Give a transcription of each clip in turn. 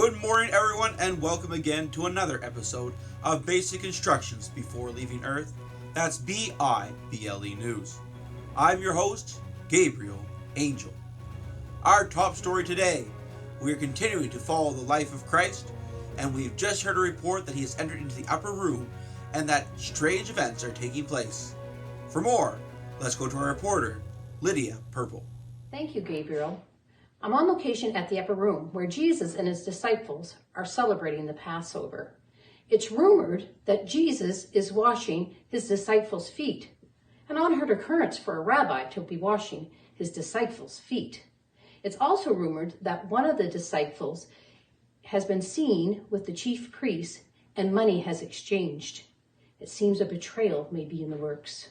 Good morning, everyone, and welcome again to another episode of Basic Instructions Before Leaving Earth. That's BIBLE News. I'm your host, Gabriel Angel. Our top story today, we are continuing to follow the life of Christ, and we've just heard a report that he has entered into the upper room and that strange events are taking place. For more, let's go to our reporter, Lydia Purple. Thank you, Gabriel. I'm on location at the upper room where Jesus and his disciples are celebrating the Passover. It's rumored that Jesus is washing his disciples' feet, an unheard occurrence for a rabbi to be washing his disciples' feet. It's also rumored that one of the disciples has been seen with the chief priests and money has exchanged. It seems a betrayal may be in the works.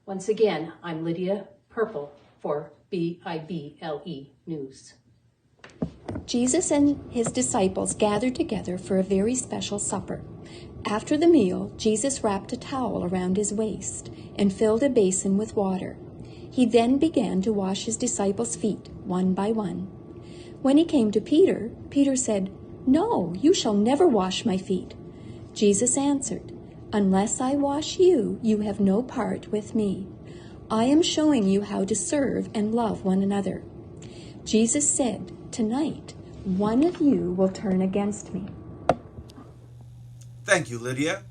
Once again, I'm Lydia Purple for BIBLE News. Jesus and his disciples gathered together for a very special supper. After the meal, Jesus wrapped a towel around his waist and filled a basin with water. He then began to wash his disciples' feet, one by one. When he came to Peter, Peter said, "No, you shall never wash my feet." Jesus answered, "Unless I wash you, you have no part with me. I am showing you how to serve and love one another." Jesus said, "Tonight, one of you will turn against me." Thank you, Lydia.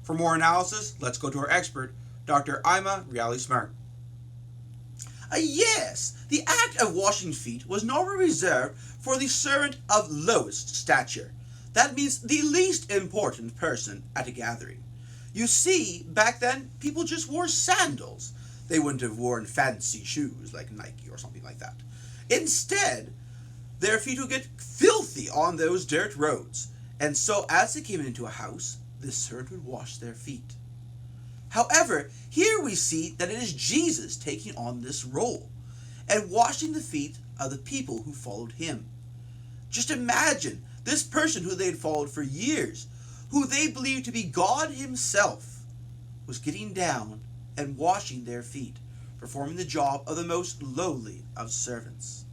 For more analysis, let's go to our expert, Dr. Ima Reali Smart. Yes, the act of washing feet was normally reserved for the servant of lowest stature. That means the least important person at a gathering. You see, back then, people just wore sandals. They wouldn't have worn fancy shoes like Nike or something like that. Instead, their feet would get filthy on those dirt roads. And so as they came into a house, the servant would wash their feet. However, here we see that it is Jesus taking on this role and washing the feet of the people who followed him. Just imagine this person who they had followed for years, who they believed to be God himself, was getting down and washing their feet, performing the job of the most lowly of servants.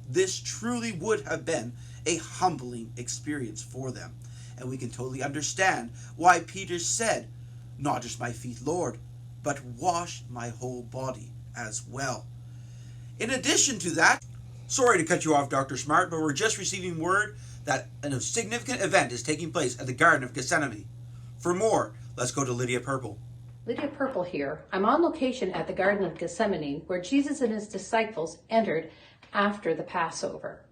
This truly would have been a humbling experience for them, and we can totally understand why Peter said, "Not just my feet, Lord, but wash my whole body as well." In addition to that, sorry to cut you off, Dr. Smart, but we're just receiving word that a significant event is taking place at the Garden of Gethsemane. For more, let's go to Lydia Purple. Lydia Purple here. I'm on location at the Garden of Gethsemane where Jesus and his disciples entered after the Passover.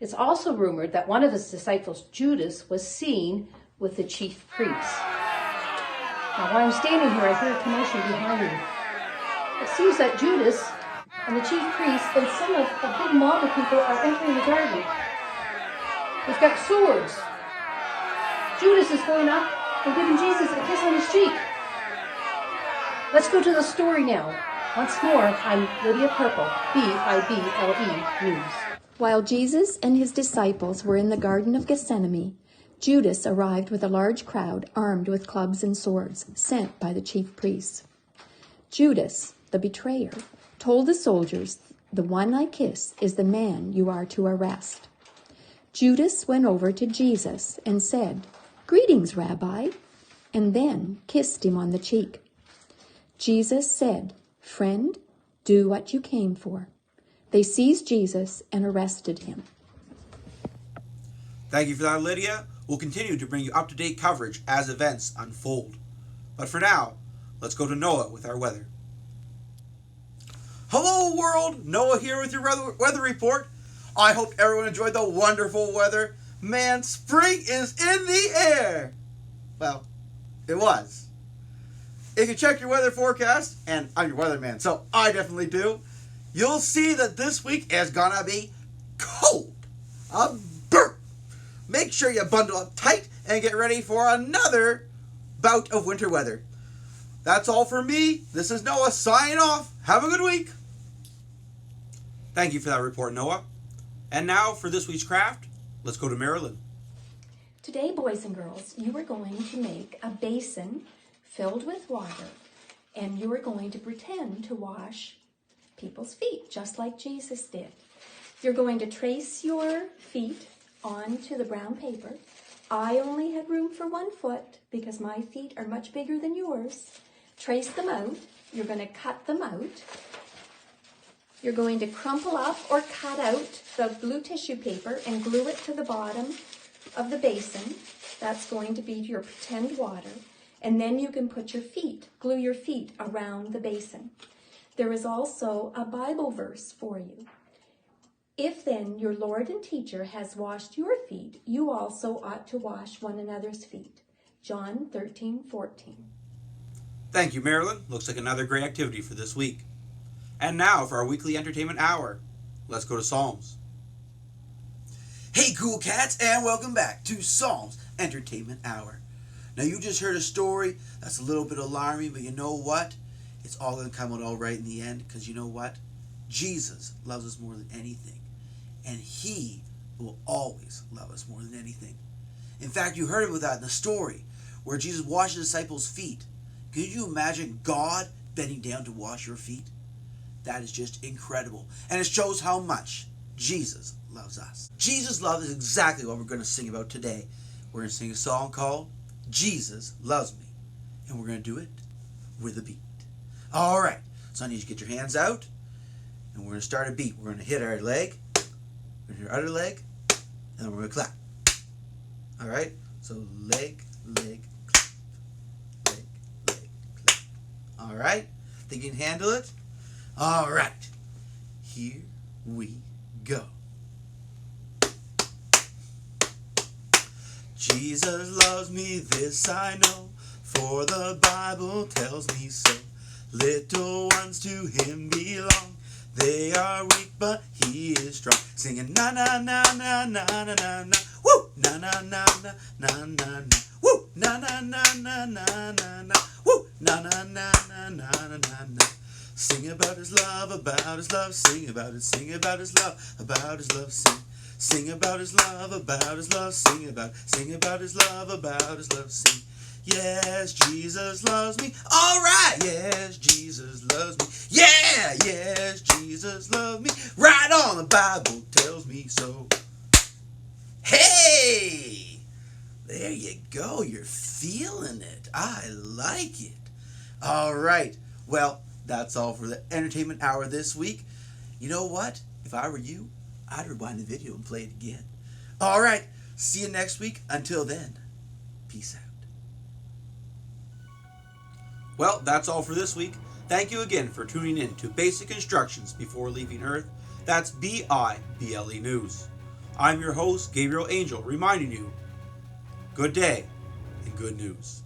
It's also rumored that one of his disciples, Judas, was seen with the chief priests. Now, while I'm standing here, I hear a commotion behind me. It seems that Judas and the chief priests and some of a big mob of people are entering the garden. They've got swords. Judas is going up and giving Jesus a kiss on his cheek. Let's go to the story now. Once more, I'm Lydia Purple, BIBLE News. While Jesus and his disciples were in the Garden of Gethsemane, Judas arrived with a large crowd armed with clubs and swords sent by the chief priests. Judas, the betrayer, told the soldiers, "The one I kiss is the man you are to arrest." Judas went over to Jesus and said, "Greetings, Rabbi," and then kissed him on the cheek. Jesus said, "Friend, do what you came for." They seized Jesus and arrested him. Thank you for that, Lydia. We'll continue to bring you up-to-date coverage as events unfold. But for now, let's go to Noah with our weather. Hello, world! Noah here with your weather report. I hope everyone enjoyed the wonderful weather. Man, spring is in the air! Well, it was. If you check your weather forecast, and I'm your weatherman, so I definitely do, you'll see that this week is gonna be cold. A burp. Make sure you bundle up tight and get ready for another bout of winter weather. That's all for me. This is Noah signing off. Have a good week. Thank you for that report, Noah. And now for this week's craft, let's go to Marilyn. Today, boys and girls, you are going to make a basin filled with water, and you are going to pretend to wash people's feet, just like Jesus did. You're going to trace your feet onto the brown paper. I only had room for 1 foot because my feet are much bigger than yours. Trace them out. You're going to cut them out. You're going to crumple up or cut out the blue tissue paper and glue it to the bottom of the basin. That's going to be your pretend water. And then you can put glue your feet around the basin. There is also a Bible verse for you. If then your Lord and teacher has washed your feet, you also ought to wash one another's feet. John 13:14. Thank you, Marilyn. Looks like another great activity for this week. And now for our weekly entertainment hour. Let's go to Psalms. Hey, cool cats, and welcome back to Psalms Entertainment Hour. Now, you just heard a story that's a little bit alarming, but you know what? It's all going to come out all right in the end, because you know what? Jesus loves us more than anything, and He will always love us more than anything. In fact, you heard about that in the story where Jesus washed the disciples' feet. Could you imagine God bending down to wash your feet? That is just incredible, and it shows how much Jesus loves us. Jesus' love is exactly what we're going to sing about today. We're going to sing a song called Jesus Loves Me, and we're going to do it with a beat. All right, so I need you to get your hands out, and we're going to start a beat. We're going to hit our leg, we're going to hit our other leg, and then we're going to clap. All right, so leg, leg, clap, leg, leg, clap. All right, think you can handle it? All right, here we go. Jesus loves me, this I know, for the Bible tells me so. Little ones to Him belong, they are weak but He is strong. Singing na na na na na na na na, woo! Na na na na na na na, woo! Na na na na na na na, woo! Na na na na na na na. Sing about His love, sing about it, sing about His love, sing. Sing about His love, sing about His love, sing. Yes, Jesus loves me. All right. Yes, Jesus loves me. Yeah, yes, Jesus loves me. Right on, the Bible tells me so. Hey, there you go. You're feeling it. I like it. All right. Well, that's all for the entertainment hour this week. You know what? If I were you, I'd rewind the video and play it again. All right. See you next week. Until then, peace out. Well, that's all for this week. Thank you again for tuning in to Basic Instructions Before Leaving Earth. That's BIBLE News. I'm your host, Gabriel Angel, reminding you, good day and good news.